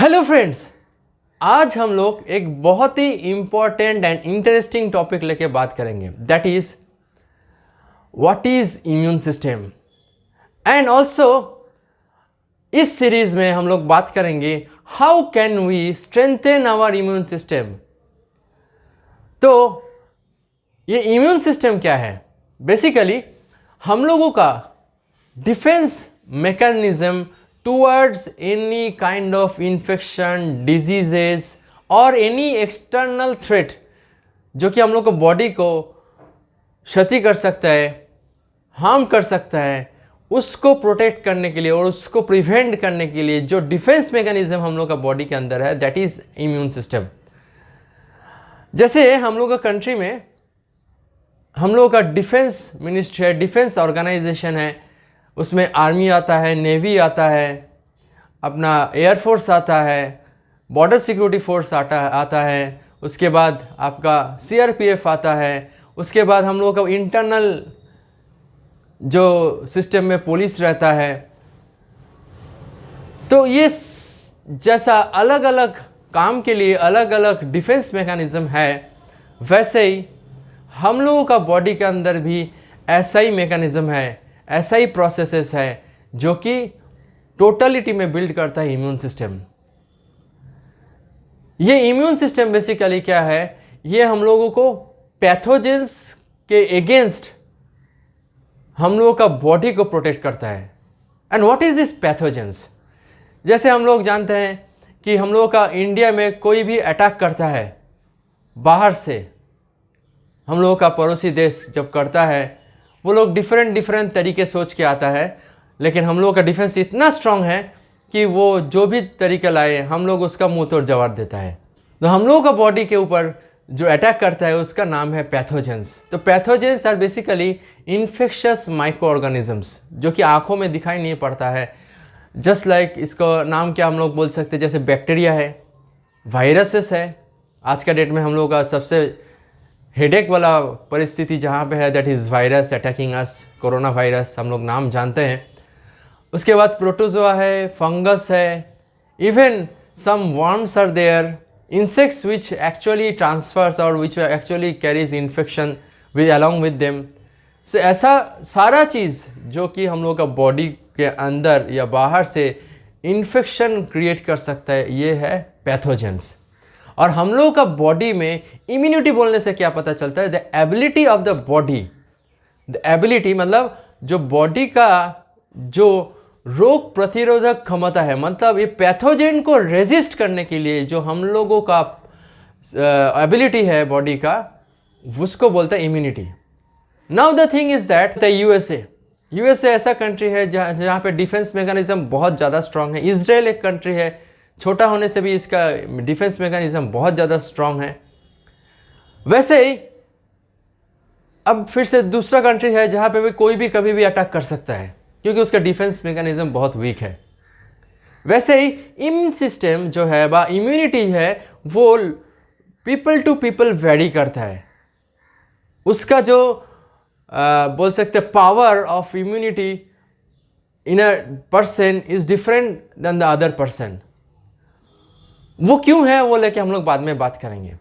Hello friends, आज हम लोग एक बहुत ही इंपॉर्टेंट एंड इंटरेस्टिंग टॉपिक लेके बात करेंगे, that is what is immune system. And also इस सीरीज में हम लोग बात करेंगे how can we strengthen our immune system. तो ये इम्यून सिस्टम क्या है? बेसिकली हम लोगों का defence mechanism towards any kind of infection, diseases और any external threat जो कि हम लोग को बॉडी को क्षति कर सकता है, हार्म कर सकता है, उसको प्रोटेक्ट करने के लिए और उसको प्रिवेंट करने के लिए जो डिफेंस मैकेनिज्म हम लोग का बॉडी के अंदर है, दैट इज इम्यून सिस्टम। जैसे हम लोग का कंट्री में हम लोग का डिफेंस मिनिस्ट्री है, डिफेंस ऑर्गेनाइजेशन है, उसमें आर्मी आता है, नेवी आता है, अपना एयरफोर्स आता है, बॉर्डर सिक्योरिटी फोर्स आता है, उसके बाद आपका सीआरपीएफ आता है, उसके बाद हम लोगों का इंटरनल जो सिस्टम में पुलिस रहता है। तो ये जैसा अलग अलग काम के लिए अलग अलग डिफेंस मैकेनिज्म है, वैसे ही हम लोगों का बॉडी के अंदर भी ऐसा ही मैकेनिज्म है, ऐसा ही प्रोसेसेस है जो कि टोटलिटी में बिल्ड करता है इम्यून सिस्टम। ये इम्यून सिस्टम बेसिकली क्या है? ये हम लोगों को पैथोजेंस के अगेंस्ट हम लोगों का बॉडी को प्रोटेक्ट करता है। And what is this pathogens? जैसे हम लोग जानते हैं कि हम लोगों का इंडिया में कोई भी अटैक करता है बाहर से, हम लोगों का पड़ोसी देश जब करता है, वो लोग डिफरेंट तरीके सोच के आता है, लेकिन हम लोगों का डिफेंस इतना स्ट्रांग है कि वो जो भी तरीका लाए हम लोग उसका मुंह तोड़ जवाब देता है। तो हम लोगों का बॉडी के ऊपर जो अटैक करता है उसका नाम है पैथोजेंस। तो pathogens are basically infectious micro organisms जो कि आंखों में दिखाई नहीं पड़ता है। जस्ट लाइक इसका नाम क्या हम लोग बोल सकते हैं, जैसे बैक्टीरिया है, वायरसेस है। आज का डेट में हम लोगों का सबसे हेडेक वाला परिस्थिति जहाँ पे है, that is virus attacking us, corona virus हम लोग नाम जानते हैं। उसके बाद प्रोटोजोआ है, फंगस है, even some worms are there, insects which actually transfers और which actually carries infection with along with them. So ऐसा सारा चीज़ जो कि हम लोग का बॉडी के अंदर या बाहर से इन्फेक्शन क्रिएट कर सकता है, ये है पैथोजेंस। और हम लोगों का बॉडी में इम्यूनिटी बोलने से क्या पता चलता है? The ability of the body, the ability मतलब जो बॉडी का जो रोग प्रतिरोधक क्षमता है, मतलब ये पैथोजेन को रेजिस्ट करने के लिए जो हम लोगों का एबिलिटी है बॉडी का, उसको बोलता है immunity. Now the thing is that the USA ऐसा कंट्री है जहाँ पे डिफेंस मैकेनिज्म बहुत ज़्यादा स्ट्रांग है। इजराइल एक कंट्री है, छोटा होने से भी इसका डिफेंस मैकेनिज्म बहुत ज़्यादा स्ट्रांग है। वैसे ही अब फिर से दूसरा कंट्री है जहाँ पे भी कोई भी कभी भी अटैक कर सकता है क्योंकि उसका डिफेंस मैकेनिज्म बहुत वीक है। वैसे ही इम्यून सिस्टम जो है बा इम्यूनिटी है वो पीपल टू पीपल वेरी करता है। उसका जो बोल सकते power of immunity in a person is different than the other person. वो क्यों है वो लेके हम लोग बाद में बात करेंगे।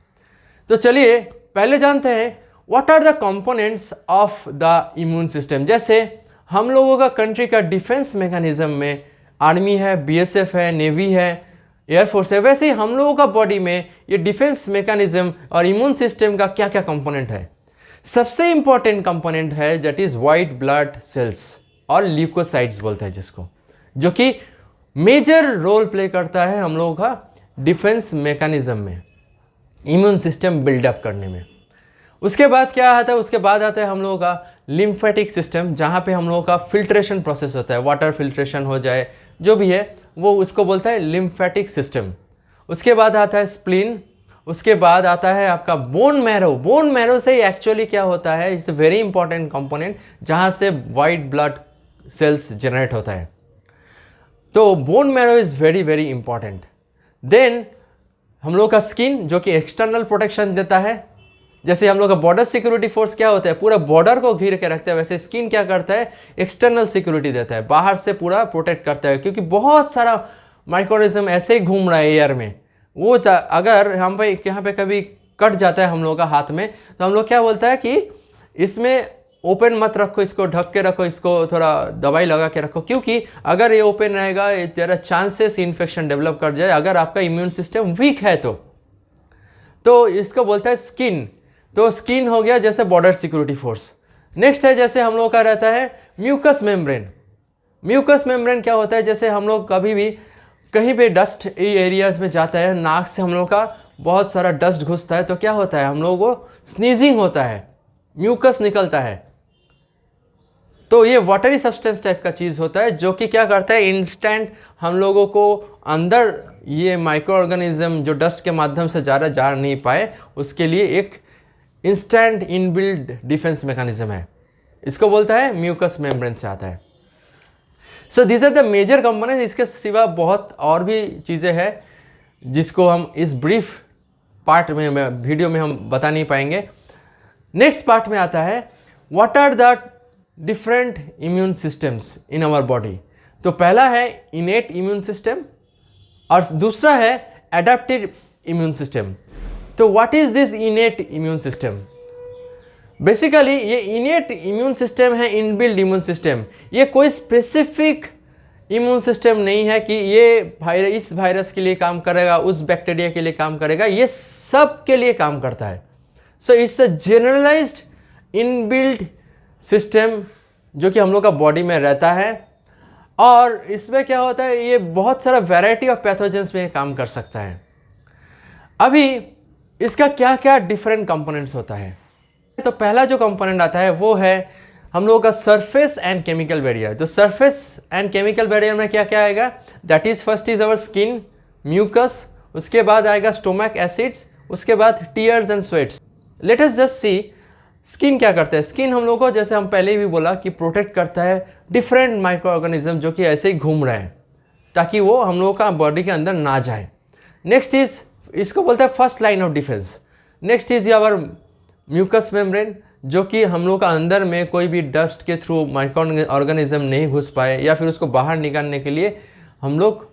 तो चलिए पहले जानते हैं what are the components of the immune system. जैसे हम लोगों का कंट्री का डिफेंस मैकेनिज्म में आर्मी है, बीएसएफ है, नेवी है, एयरफोर्स है, वैसे ही हम लोगों का बॉडी में ये डिफेंस मैकेनिज्म और इम्यून सिस्टम का क्या क्या कंपोनेंट है। सबसे इंपॉर्टेंट कंपोनेंट है that is white blood cells और ल्यूकोसाइट्स बोलते हैं जिसको, जो कि मेजर रोल प्ले करता है हम लोगों का डिफेंस मैकेनिज्म में, इम्यून सिस्टम बिल्डअप करने में। उसके बाद क्या आता है? उसके बाद आता है हम लोगों का लिम्फेटिक सिस्टम, जहाँ पे हम लोगों का फिल्ट्रेशन प्रोसेस होता है, वाटर फिल्ट्रेशन हो जाए जो भी है वो उसको बोलता है लिम्फेटिक सिस्टम। उसके बाद आता है स्प्लीन। उसके बाद आता है आपका बोन मैरो। बोन मैरो से एक्चुअली क्या होता है, it's a very important component जहाँ से वाइट ब्लड सेल्स जनरेट होता है। तो bone marrow is very very important. Then हम लोग का स्किन जो कि एक्सटर्नल प्रोटेक्शन देता है। जैसे हम लोग का बॉर्डर सिक्योरिटी फोर्स क्या होता है, पूरा बॉर्डर को घेर के रखता है, वैसे स्किन क्या करता है, एक्सटर्नल सिक्योरिटी देता है, बाहर से पूरा प्रोटेक्ट करता है। क्योंकि बहुत सारा माइक्रोऑर्गेनिज्म ऐसे ही घूम रहा है एयर में, वो अगर हम पे यहाँ पे कभी कट जाता है हम लोगों का हाथ में, तो हम लोग क्या बोलता है कि इसमें ओपन मत रखो, इसको ढक के रखो, इसको थोड़ा दवाई लगा के रखो, क्योंकि अगर ये ओपन रहेगा तेरा चांसेस इन्फेक्शन डेवलप कर जाए अगर आपका इम्यून सिस्टम वीक है तो इसको बोलता है स्किन। तो स्किन हो गया जैसे बॉर्डर सिक्योरिटी फोर्स। नेक्स्ट है जैसे हम लोग का रहता है म्यूकस मेम्ब्रेन। म्यूकस मेम्ब्रेन क्या होता है, जैसे हम लोग कभी भी कहीं पे डस्ट एरियाज में जाता है, नाक से हम लोग का बहुत सारा डस्ट घुसता है, तो क्या होता है हम लोगों को स्नीजिंग होता है, म्यूकस निकलता है। तो ये वाटरी सब्सटेंस टाइप का चीज़ होता है जो कि क्या करता है, इंस्टेंट हम लोगों को अंदर ये माइक्रो ऑर्गेनिज्म जो डस्ट के माध्यम से जा नहीं पाए, उसके लिए एक इंस्टेंट इनबिल्ड डिफेंस मैकेनिज्म है, इसको बोलता है म्यूकस मेम्ब्रेन से आता है। So these are the major component. इसके सिवा बहुत और भी चीज़ें हैं जिसको हम इस ब्रीफ पार्ट में वीडियो में हम बता नहीं पाएंगे। नेक्स्ट पार्ट में आता है what are the different immune systems in our body. तो पहला है इनेट इम्यून सिस्टम और दूसरा है एडेप्टिव इम्यून सिस्टम। तो what is this innate immune system? Basically ये इनेट इम्यून सिस्टम है इनबिल्ड इम्यून सिस्टम। ये कोई स्पेसिफिक इम्यून सिस्टम नहीं है कि ये इस वायरस के लिए काम करेगा, उस बैक्टीरिया के लिए काम करेगा, ये सब के लिए काम करता है। So it's a generalised inbuilt system जो कि हम लोग का बॉडी में रहता है, और इसमें क्या होता है, ये बहुत सारा वैरायटी ऑफ पैथोजेंस में काम कर सकता है। अभी इसका क्या क्या डिफरेंट कंपोनेंट्स होता है। तो पहला जो कंपोनेंट आता है वो है हम लोगों का सरफेस एंड केमिकल बैरियर। तो सरफेस एंड केमिकल बैरियर में क्या क्या आएगा, that is first is our skin, mucus, उसके बाद आएगा स्टोमक एसिड्स, उसके बाद tears and sweats. Let us just see skin क्या करता है। स्किन हम लोग को, जैसे हम पहले भी बोला, कि प्रोटेक्ट करता है डिफरेंट माइक्रो ऑर्गेनिज्म जो कि ऐसे ही घूम रहे हैं ताकि वो हम लोगों का बॉडी के अंदर ना जाए। नेक्स्ट इज, इसको बोलते हैं first line of defence. Next is our mucus membrane जो कि हम लोग का अंदर में कोई भी डस्ट के थ्रू माइक्रो ऑर्गेनिज्म नहीं घुस पाए या फिर उसको बाहर निकालने के लिए हम लोग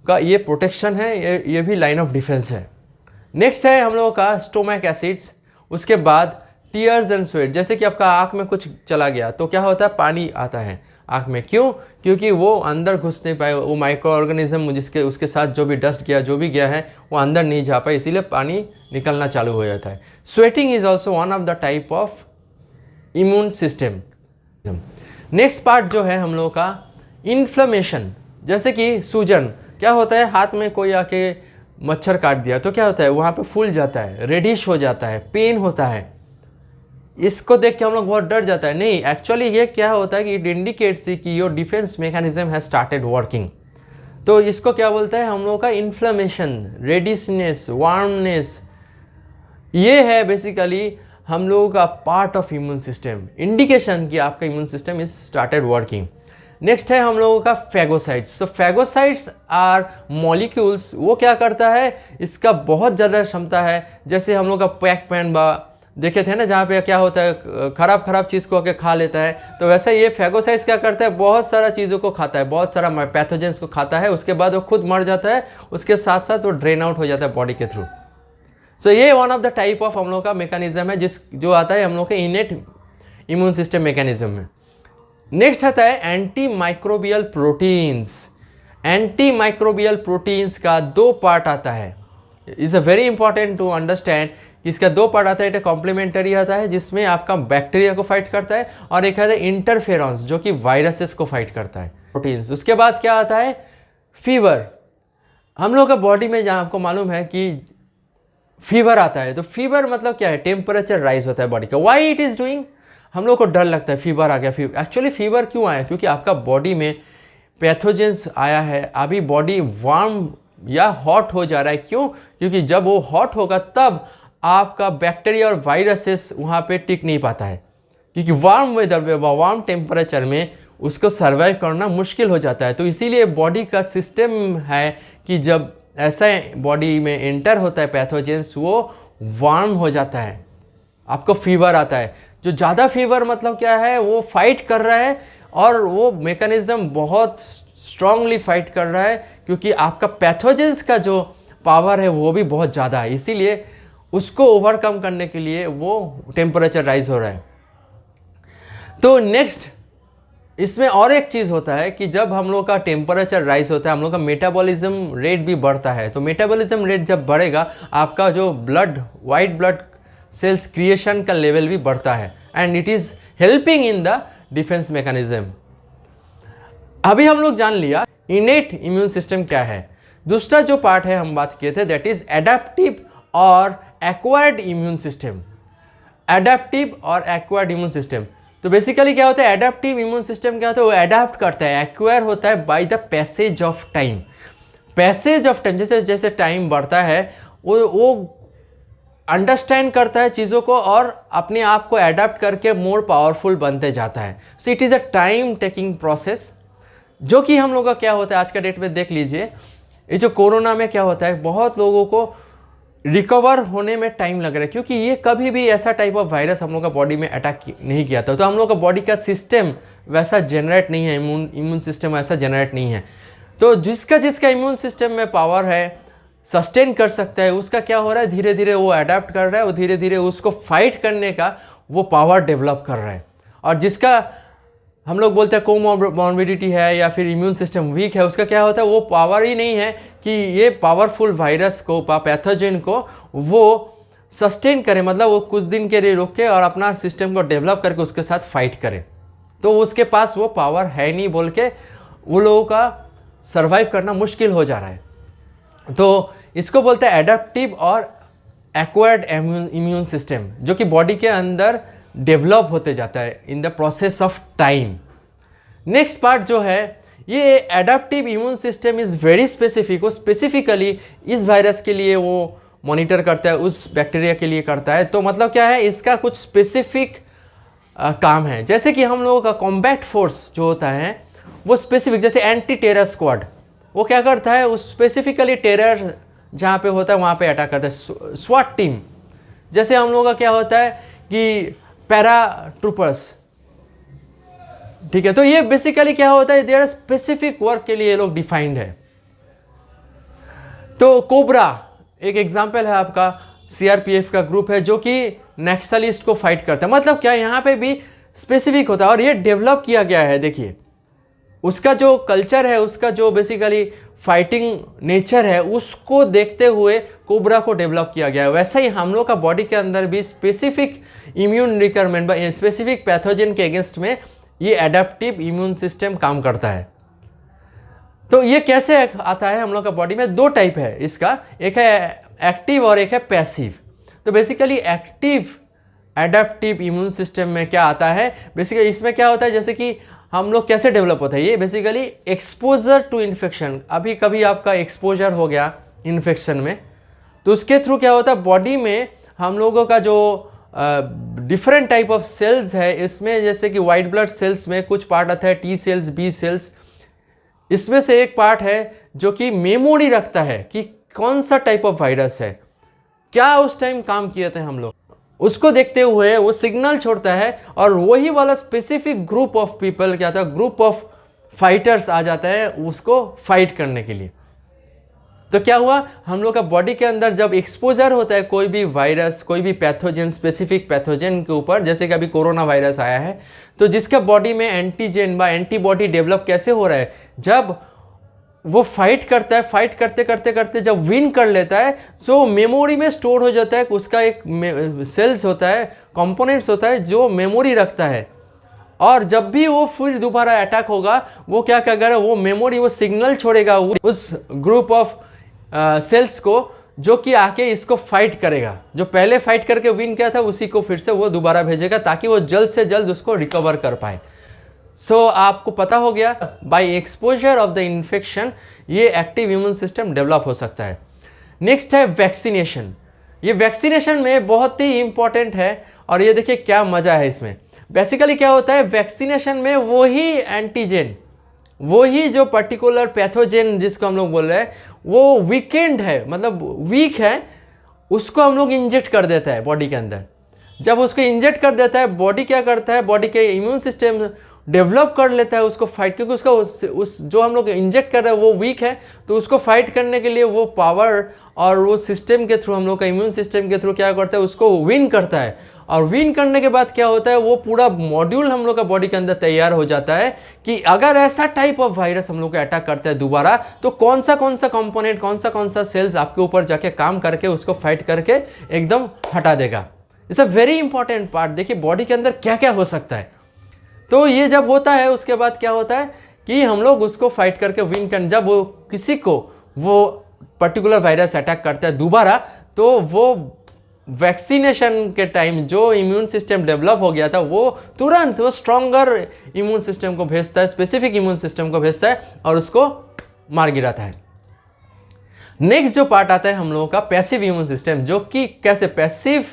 का ये प्रोटेक्शन है, ये भी लाइन ऑफ डिफेंस है। नेक्स्ट है हम लोगों का स्टोमक एसिड्स, उसके बाद टीयर्स एंड स्वेट। जैसे कि आपका आँख में कुछ चला गया तो क्या होता है, पानी आता है आँख में, क्यों? क्योंकि वो अंदर घुस नहीं पाए, वो माइक्रो ऑर्गेनिज्म जिसके उसके साथ जो भी डस्ट गया, जो भी गया है, वो अंदर नहीं जा पाए, इसीलिए पानी निकलना चालू हो जाता है। Sweating is also one of the type of immune system. Next part जो है हम लोगों का इन्फ्लेमेशन, जैसे कि सूजन। क्या होता है, हाथ में कोई आके मच्छर काट दिया तो क्या होता है, वहाँ पे फूल जाता है, रेडिश हो जाता है, पेन होता है। इसको देख के हम लोग बहुत डर जाता है। नहीं, एक्चुअली ये क्या होता है कि इट इंडिकेट्स कि your defence mechanism has started working. तो इसको क्या बोलता है हम लोगों का, इन्फ्लेमेशन, रेडिशनेस, वार्मनेस। ये है बेसिकली हम लोगों का part of immune system, indication कि आपका immune system is started working. Next है हम लोगों का फैगोसाइट्स। तो फैगोसाइट्स आर मॉलिक्यूल्स। वो क्या करता है, इसका बहुत ज़्यादा क्षमता है। जैसे हम लोग का पैक पैन देखे थे ना, जहाँ पे क्या होता है, खराब चीज़ को आके खा लेता है, तो वैसे ये फैगोसाइट्स क्या करता है, बहुत सारा चीज़ों को खाता है, बहुत सारा पैथोजेंस को खाता है, उसके बाद वो खुद मर जाता है, उसके साथ साथ वो ड्रेन आउट हो जाता है बॉडी के थ्रू। सो ये one of the type of हम लोग का मैकेनिज्म है जो आता है हम लोग के इनेट इम्यून सिस्टम मैकेनिज्म में। नेक्स्ट आता है anti microbial proteins. Anti microbial proteins का दो पार्ट आता है। Is a very important to understand. इसका दो पार्ट आता है, एक कॉम्प्लीमेंट्री आता है जिसमें आपका बैक्टीरिया को फाइट करता है, और एक आता है इंटरफेरॉन्स जो कि वायरसेस को फाइट करता है, प्रोटीन्स। उसके बाद क्या आता है, फीवर। हम लोग का बॉडी में, जहाँ आपको मालूम है कि फीवर आता है, तो फीवर मतलब क्या है, टेम्परेचर राइज होता है बॉडी का। वाई इट इज़ डूइंग, हम लोग को डर लगता है फीवर आ गया। फीवर, एक्चुअली फीवर क्यों आया, क्योंकि आपका बॉडी में पैथोजेंस आया है, अभी बॉडी वार्म या हॉट हो जा रहा है। क्यों? क्योंकि जब वो हॉट होगा तब आपका बैक्टीरिया और वायरसेस वहाँ पे टिक नहीं पाता है, क्योंकि वार्म वेदर में, वार्म टेम्परेचर में उसको सर्वाइव करना मुश्किल हो जाता है। तो इसीलिए बॉडी का सिस्टम है कि जब ऐसा बॉडी में एंटर होता है पैथोजेंस, वो वार्म हो जाता है, आपको फीवर आता है। जो ज़्यादा फीवर मतलब क्या है, वो फाइट कर रहा है, और वो मैकेनिज्म बहुत स्ट्रांगली फाइट कर रहा है क्योंकि आपका पैथोजेंस का जो पावर है वो भी बहुत ज़्यादा है, इसीलिए उसको ओवरकम करने के लिए वो टेम्परेचर राइज हो रहा है। तो नेक्स्ट इसमें और एक चीज़ होता है कि जब हम लोग का टेम्परेचर राइज होता है हम लोग का मेटाबॉलिज्म रेट भी बढ़ता है। तो मेटाबॉलिज्म रेट जब बढ़ेगा आपका जो वाइट ब्लड सेल्स क्रिएशन का लेवल भी बढ़ता है and it is helping in the defence mechanism. अभी हम लोग जान लिया इनेट इम्यून सिस्टम क्या है। दूसरा जो पार्ट है हम बात किए थे दैट इज एडेप्टिव और एक्वायर्ड इम्यून सिस्टम। एडेप्टिव और एक्वायर्ड इम्यून सिस्टम, तो बेसिकली क्या होता है, एडेप्टिव इम्यून सिस्टम क्या होता है, वो एडाप्ट करता है, एक्वायर होता है by the passage of time. Passage of time, जैसे जैसे टाइम बढ़ता है वो अंडरस्टैंड करता है चीज़ों को और अपने आप को एडाप्ट करके मोर पावरफुल बनते जाता है। So it is a time taking process, जो कि हम लोग का क्या होता है आज का डेट में देख लीजिए, ये जो कोरोना में क्या होता है बहुत लोगों को रिकवर होने में टाइम लग रहा है, क्योंकि ये कभी भी ऐसा टाइप ऑफ वायरस हम लोग का बॉडी में अटैक नहीं किया था। तो हम लोग का बॉडी का सिस्टम वैसा जनरेट नहीं है, इम्यून सिस्टम ऐसा जनरेट नहीं है। तो जिसका इम्यून सिस्टम में पावर है, सस्टेन कर सकता है, उसका क्या हो रहा है, धीरे धीरे वो अडेप्ट कर रहा है, वो धीरे धीरे उसको फाइट करने का वो पावर डेवलप कर रहा है। और जिसका हम लोग बोलते हैं कोमोर्बिडिटी है या फिर इम्यून सिस्टम वीक है, उसका क्या होता है, वो पावर ही नहीं है कि ये पावरफुल वायरस को, पैथोजन को वो सस्टेन करे, मतलब वो कुछ दिन के लिए रुके और अपना सिस्टम को डेवलप करके उसके साथ फाइट करे। तो उसके पास वो पावर है नहीं बोल के वो लोगों का सर्वाइव करना मुश्किल हो जा रहा है। तो इसको बोलते हैं एडेप्टिव और एक्वायर्ड इम्यून सिस्टम, जो कि बॉडी के अंदर डेवलप होते जाता है in the process of time. Next part जो है, ये adaptive immune system is very specific. वो स्पेसिफिकली इस वायरस के लिए वो मॉनिटर करता है, उस बैक्टीरिया के लिए करता है। तो मतलब क्या है, इसका कुछ स्पेसिफिक काम है। जैसे कि हम लोगों का कॉम्बैट फोर्स जो होता है वो स्पेसिफिक, जैसे एंटी टेरर स्क्वाड, वो क्या करता है, उस स्पेसिफिकली टेरर जहाँ पे होता है वहाँ पे अटैक करता है। स्वाट टीम, जैसे हम लोगों का क्या होता है कि पैरा ट्रूपर्स, ठीक है। तो ये बेसिकली क्या होता है, देयर स्पेसिफिक वर्क के लिए ये लोग डिफाइंड है। तो कोबरा एक एग्जांपल है, आपका सीआरपीएफ का ग्रुप है जो कि नक्सलिस्ट को फाइट करता है। मतलब क्या, यहाँ पे भी स्पेसिफिक होता है और ये डेवलप किया गया है। देखिए उसका जो कल्चर है, उसका जो बेसिकली फाइटिंग नेचर है, उसको देखते हुए कोबरा को डेवलप किया गया है। वैसा ही हम लोग का बॉडी के अंदर भी specific immune requirement, specific pathogen के अगेंस्ट में ये एडेप्टिव इम्यून सिस्टम काम करता है। तो ये कैसे आता है हम लोग का बॉडी में, दो टाइप है इसका, एक है एक्टिव और एक है पैसिव। तो basically active adaptive immune system में क्या आता है, बेसिकली इसमें क्या होता है, जैसे कि हम लोग कैसे डेवलप होता है, ये बेसिकली एक्सपोजर टू इन्फेक्शन। अभी कभी आपका एक्सपोजर हो गया इन्फेक्शन में, तो उसके थ्रू क्या होता है, बॉडी में हम लोगों का जो डिफरेंट टाइप ऑफ सेल्स है, इसमें जैसे कि वाइट ब्लड सेल्स में कुछ पार्ट आता है टी सेल्स, बी सेल्स। इसमें से एक पार्ट है जो कि मेमोरी रखता है कि कौन सा टाइप ऑफ वायरस है, क्या उस टाइम काम किए थे हम लोग, उसको देखते हुए वो सिग्नल छोड़ता है और वही वाला स्पेसिफिक ग्रुप ऑफ पीपल क्या था, ग्रुप ऑफ फाइटर्स आ जाता है उसको फाइट करने के लिए। तो क्या हुआ, हम लोग का बॉडी के अंदर जब एक्सपोजर होता है कोई भी वायरस, कोई भी पैथोजन, स्पेसिफिक पैथोजन के ऊपर, जैसे कि अभी कोरोना वायरस आया है, तो जिसका बॉडी में एंटीजन व एंटीबॉडी डेवलप कैसे हो रहा है, जब वो फाइट करता है, फाइट करते करते करते जब विन कर लेता है, तो मेमोरी में स्टोर हो जाता है। उसका एक सेल्स होता है, कंपोनेंट्स होता है जो मेमोरी रखता है, और जब भी वो फिर दोबारा अटैक होगा वो क्या करेगा, वो मेमोरी वो सिग्नल छोड़ेगा उस ग्रुप ऑफ सेल्स को, जो कि आके इसको फाइट करेगा। जो पहले फाइट करके विन किया था उसी को फिर से वो दोबारा भेजेगा ताकि वो जल्द से जल्द उसको रिकवर कर पाए। सो आपको पता हो गया, by exposure of the infection ये एक्टिव इम्यून सिस्टम डेवलप हो सकता है। नेक्स्ट है वैक्सीनेशन। ये वैक्सीनेशन में बहुत ही इंपॉर्टेंट है और ये देखिए क्या मज़ा है इसमें। बेसिकली क्या होता है, वैक्सीनेशन में वही एंटीजन, वही जो पर्टिकुलर पैथोजन जिसको हम लोग बोल रहे हैं वो वीकेंड है, मतलब वीक है, उसको हम लोग इंजेक्ट कर देता है बॉडी के अंदर। जब उसको इंजेक्ट कर देता है, बॉडी क्या करता है, बॉडी के इम्यून सिस्टम डेवलप कर लेता है उसको फाइट, क्योंकि उसका उस जो हम लोग इंजेक्ट कर रहे हैं वो वीक है, तो उसको फाइट करने के लिए वो पावर और वो सिस्टम के थ्रू, हम लोग का इम्यून सिस्टम के थ्रू क्या करता है, उसको विन करता है। और विन करने के बाद क्या होता है, वो पूरा मॉड्यूल हम लोग का बॉडी के अंदर तैयार हो जाता है कि अगर ऐसा टाइप ऑफ वायरस हम लोग को अटैक करता है दोबारा, तो कौन सा कंपोनेंट, कौन सा सेल्स आपके ऊपर जाके काम करके उसको फाइट करके एकदम हटा देगा। It's a very important part. देखिए बॉडी के अंदर क्या क्या हो सकता है। तो ये जब होता है उसके बाद क्या होता है कि हम लोग उसको फाइट करके विन कर, जब वो किसी को वो पर्टिकुलर वायरस अटैक करता है दोबारा, तो वो वैक्सीनेशन के टाइम जो इम्यून सिस्टम डेवलप हो गया था वो तुरंत वो स्ट्रॉन्गर इम्यून सिस्टम को भेजता है, स्पेसिफिक इम्यून सिस्टम को भेजता है और उसको मार गिराता है। नेक्स्ट जो पार्ट आता है हम लोगों का पैसिव इम्यून सिस्टम, जो कि कैसे पैसिव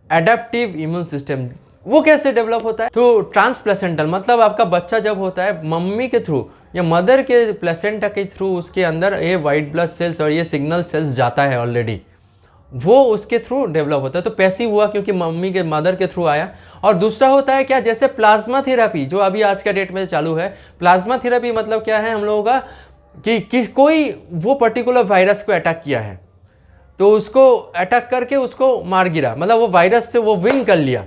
एडेप्टिव इम्यून सिस्टम, वो कैसे डेवलप होता है थ्रू ट्रांसप्लेसेंटल, मतलब आपका बच्चा जब होता है मम्मी के थ्रू या मदर के प्लेसेंटा के थ्रू, उसके अंदर ये वाइट ब्लड सेल्स और ये सिग्नल सेल्स जाता है ऑलरेडी, वो उसके थ्रू डेवलप होता है। तो पैसिव हुआ क्योंकि मम्मी के मदर के थ्रू आया। और दूसरा होता है क्या, जैसे प्लाज्मा थेरेपी जो अभी आज का डेट में चालू है। प्लाज्मा थेरेपी मतलब क्या है हम लोगों का कि कोई वो पर्टिकुलर वायरस को अटैक किया है, तो उसको अटैक करके उसको मार गिरा, मतलब वो वायरस से वो विन कर लिया,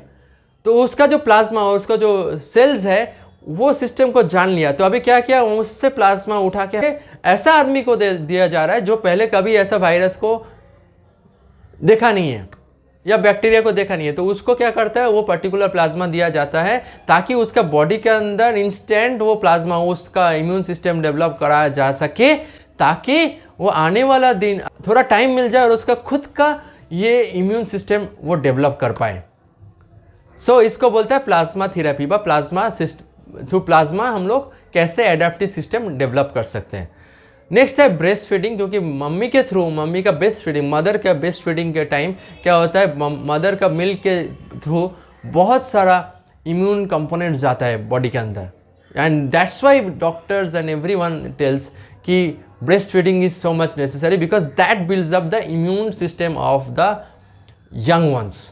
तो उसका जो प्लाज्मा और उसका जो सेल्स है वो सिस्टम को जान लिया। तो अभी क्या किया, उससे प्लाज्मा उठा के ऐसा आदमी को दे दिया जा रहा है जो पहले कभी ऐसा वायरस को देखा नहीं है या बैक्टीरिया को देखा नहीं है, तो उसको क्या करता है, वो पर्टिकुलर प्लाज्मा दिया जाता है ताकि उसका बॉडी के अंदर इंस्टेंट वो प्लाज्मा, उसका इम्यून सिस्टम डेवलप कराया जा सके, ताकि वो आने वाला दिन थोड़ा टाइम मिल जाए और उसका खुद का ये इम्यून सिस्टम वो डेवलप कर पाए। सो इसको बोलता है प्लाज्मा थेरेपी व प्लाज्मा सिस्टम। थ्रू प्लाज्मा हम लोग कैसे एडेप्टिव सिस्टम डेवलप कर सकते हैं। नेक्स्ट है ब्रेस्ट फीडिंग, क्योंकि मम्मी के थ्रू, मम्मी का ब्रेस्ट फीडिंग, मदर का ब्रेस्ट फीडिंग के टाइम क्या होता है, मदर का मिल्क के थ्रू बहुत सारा इम्यून कंपोनेंट जाता है बॉडी के अंदर, and that's why doctors and everyone tells कि breast feeding is so much necessary because that builds up the immune system of the young ones.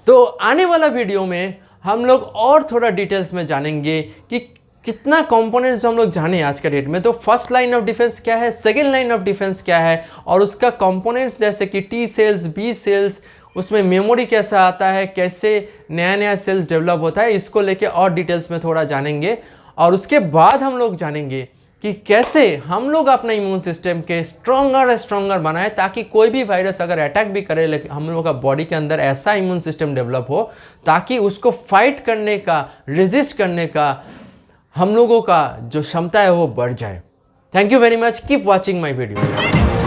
तो आने वाला वीडियो में हम लोग और थोड़ा डिटेल्स में जानेंगे कि कितना कंपोनेंट्स हम लोग जाने आज के डेट में। तो फर्स्ट लाइन ऑफ डिफेंस क्या है, सेकेंड लाइन ऑफ डिफेंस क्या है, और उसका कंपोनेंट्स जैसे कि टी सेल्स, बी सेल्स, उसमें मेमोरी कैसा आता है, कैसे नया नया सेल्स डेवलप होता है, इसको लेके और डिटेल्स में थोड़ा जानेंगे। और उसके बाद हम लोग जानेंगे कि कैसे हम लोग अपना इम्यून सिस्टम के स्ट्रॉन्गर बनाए, ताकि कोई भी वायरस अगर अटैक भी करे, लेकिन हम लोग का बॉडी के अंदर ऐसा इम्यून सिस्टम डेवलप हो ताकि उसको फाइट करने का, रेजिस्ट करने का हम लोगों का जो क्षमता है वो बढ़ जाए। Thank you very much, keep watching my video.